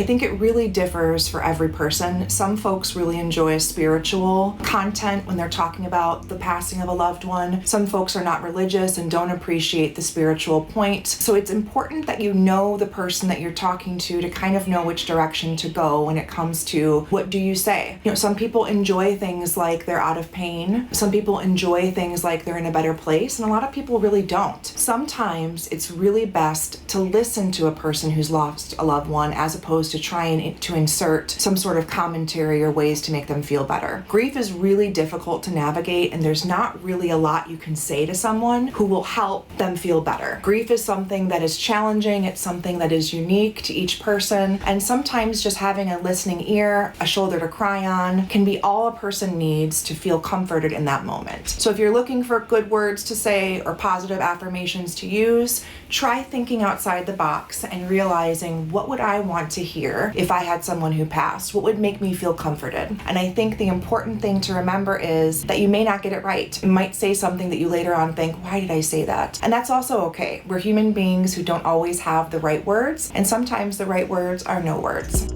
think it really differs for every person. Some folks really enjoy spiritual content when they're talking about the passing of a loved one. Some folks are not religious and don't appreciate the spiritual point. So it's important that you know the person that you're talking to kind of know which direction to go when it comes to what do you say. Some people enjoy things like they're out of pain. Some people enjoy things like they're in a better place, and a lot of people really don't. Sometimes it's really best to listen to a person who's lost a loved one as opposed to trying to insert some sort of commentary or ways to make them feel better. Grief is really difficult to navigate, and there's not really a lot you can say to someone who will help them feel better. Grief is something that is challenging. It's something that is unique to each person, and sometimes just having a listening ear, a shoulder to cry on, can be all a person needs to feel comforted in that moment. So if you're looking for good words to say or positive affirmations to use, try thinking outside the box and realizing, what would I want to hear if I had someone who passed? What would make me feel comforted? And I think the important thing to remember is that you may not get it right. You might say something that you later on think, why did I say that? And that's also okay. We're human beings who don't always have the right words, and sometimes the right words are no words.